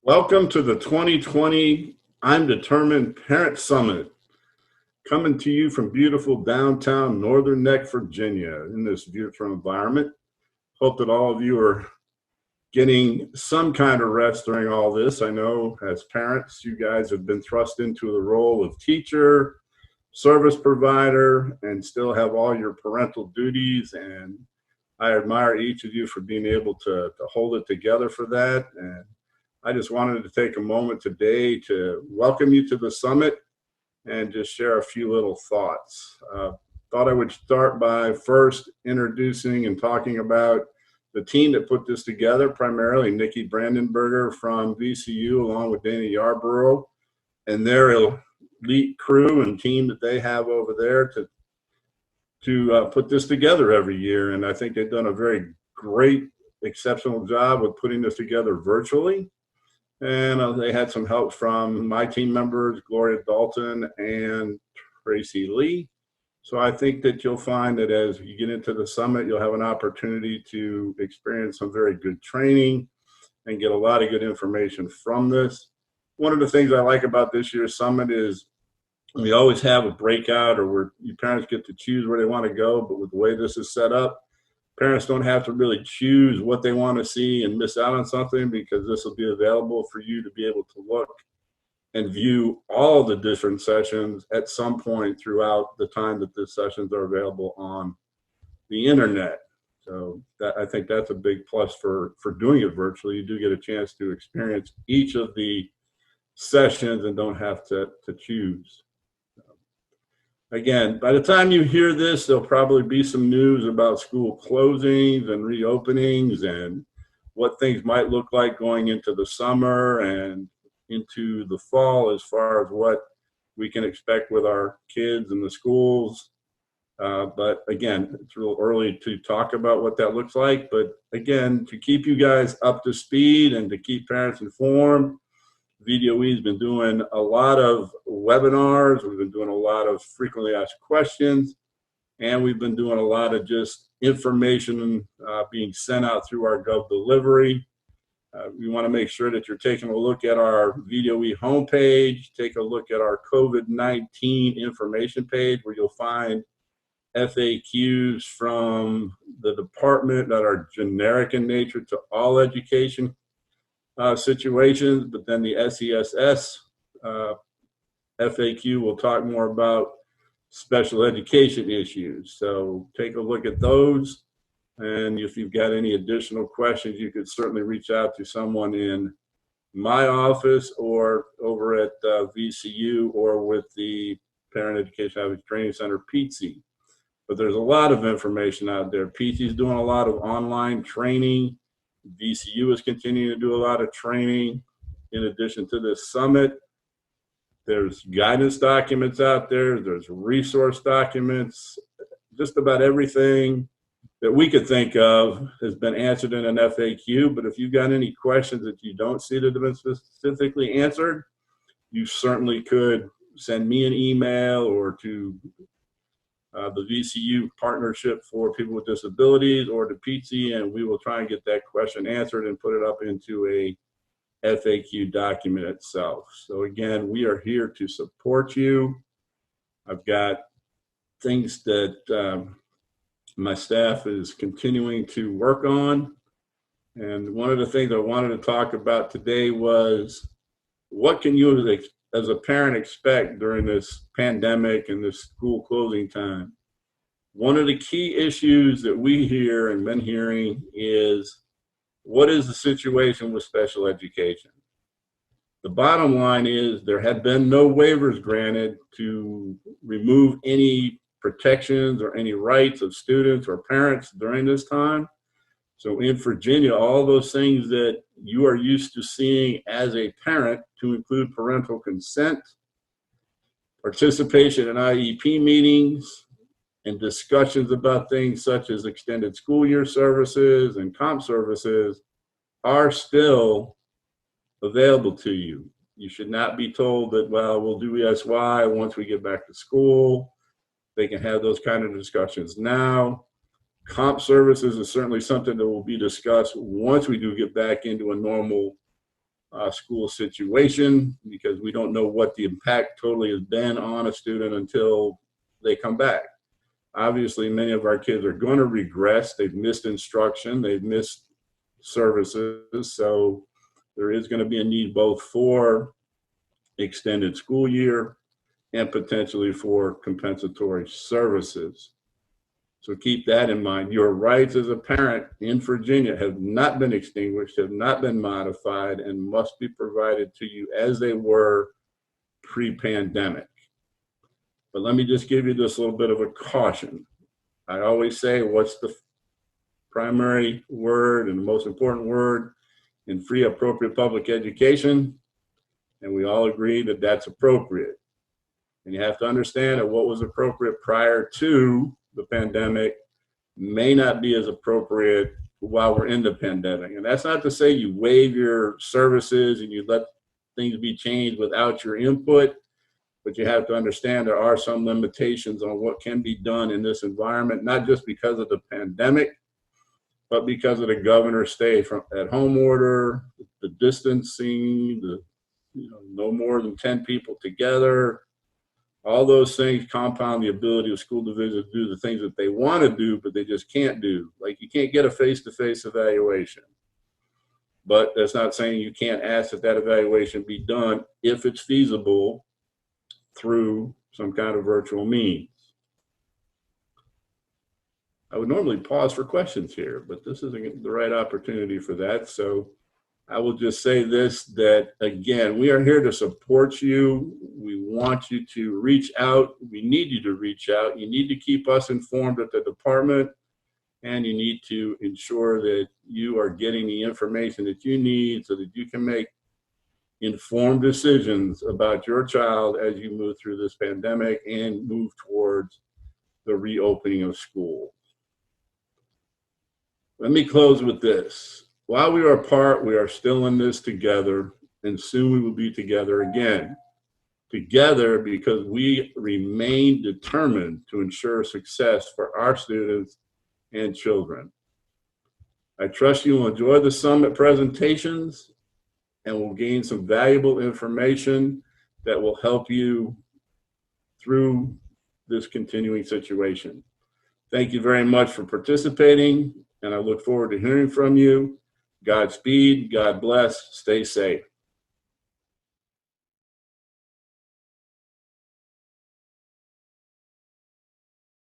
Welcome to the 2020 I'm Determined Parent Summit, coming to you from beautiful downtown Northern Neck, Virginia, in this beautiful environment. Hope that all of you are getting some kind of rest during all this. I know as parents, you guys have been thrust into the role of teacher, service provider, and still have all your parental duties. And I admire each of you for being able to hold it together for that. And I just wanted to take a moment today to welcome you to the summit and just share a few little thoughts. Thought I would start by first introducing and talking about the team that put this together, primarily Nikki Brandenburger from VCU, along with Dana Yarborough, and their elite crew and team that they have over there to put this together every year. And I think they've done a very great, exceptional job with putting this together virtually. And they had some help from my team members, Gloria Dalton and Tracy Lee. So I think that you'll find that as you get into the summit, you'll have an opportunity to experience some very good training and get a lot of good information from this. One of the things I like about this year's summit is we always have a breakout or where your parents get to choose where they want to go, but with the way this is set up, parents don't have to really choose what they want to see and miss out on something, because this will be available for you to be able to look and view all the different sessions at some point throughout the time that the sessions are available on the internet. So I think that's a big plus for doing it virtually. You do get a chance to experience each of the sessions and don't have to choose. Again, by the time you hear this, there'll probably be some news about school closings and reopenings and what things might look like going into the summer and into the fall as far as what we can expect with our kids in the schools. But again, it's real early to talk about what that looks like. But again, to keep you guys up to speed and to keep parents informed, VDOE has been doing a lot of webinars. We've been doing a lot of frequently asked questions, and we've been doing a lot of just information being sent out through our Gov delivery. We want to make sure that you're taking a look at our VDOE homepage, take a look at our COVID-19 information page, where you'll find FAQs from the department that are generic in nature to all education situations, but then the SESS FAQ will talk more about special education issues. So take a look at those. And if you've got any additional questions, you could certainly reach out to someone in my office or over at VCU or with the Parent Education Advocacy Training Center, PTSI. But there's a lot of information out there. PTSI is doing a lot of online training. VCU is continuing to do a lot of training. In addition to this summit, there's guidance documents out there. There's resource documents. Just about everything that we could think of has been answered in an FAQ. But if you've got any questions that you don't see that have been specifically answered, you certainly could send me an email or to the VCU Partnership for People with Disabilities or to PTSI, and we will try and get that question answered and put it up into a FAQ document itself. So again, we are here to support you. I've got things that my staff is continuing to work on. And one of the things I wanted to talk about today was, what can you as a parent expect during this pandemic and this school closing time? One of the key issues that we hear and been hearing is, what is the situation with special education? The bottom line is there have been no waivers granted to remove any protections or any rights of students or parents during this time. So in Virginia, all those things that you are used to seeing as a parent, to include parental consent, participation in IEP meetings, and discussions about things such as extended school year services and comp services, are still available to you. You should not be told that, well, we'll do ESY once we get back to school. They can have those kind of discussions now. Comp services is certainly something that will be discussed once we do get back into a normal school situation, because we don't know what the impact totally has been on a student until they come back. Obviously, many of our kids are going to regress. They've missed instruction, they've missed services, so there is going to be a need both for extended school year and potentially for compensatory services. So keep that in mind. Your rights as a parent in Virginia have not been extinguished, have not been modified, and must be provided to you as they were pre-pandemic. But let me just give you this little bit of a caution. I always say, what's the primary word and the most important word in free appropriate public education? And we all agree that that's appropriate. And you have to understand that what was appropriate prior to the pandemic may not be as appropriate while we're in the pandemic. And that's not to say you waive your services and you let things be changed without your input, but you have to understand there are some limitations on what can be done in this environment, not just because of the pandemic, but because of the governor's stay at home order, the distancing, the no more than 10 people together. All those things compound the ability of school divisions to do the things that they want to do, but they just can't do. Like, you can't get a face-to-face evaluation. But that's not saying you can't ask that evaluation be done if it's feasible through some kind of virtual means. I would normally pause for questions here, but this isn't the right opportunity for that. So I will just say this, that again, we are here to support you. We want you to reach out. We need you to reach out. You need to keep us informed at the department, and you need to ensure that you are getting the information that you need so that you can make informed decisions about your child as you move through this pandemic and move towards the reopening of school. Let me close with this. While we are apart, we are still in this together, and soon we will be together again. Together because we remain determined to ensure success for our students and children. I trust you will enjoy the summit presentations and will gain some valuable information that will help you through this continuing situation. Thank you very much for participating, and I look forward to hearing from you. Godspeed, God bless, stay safe.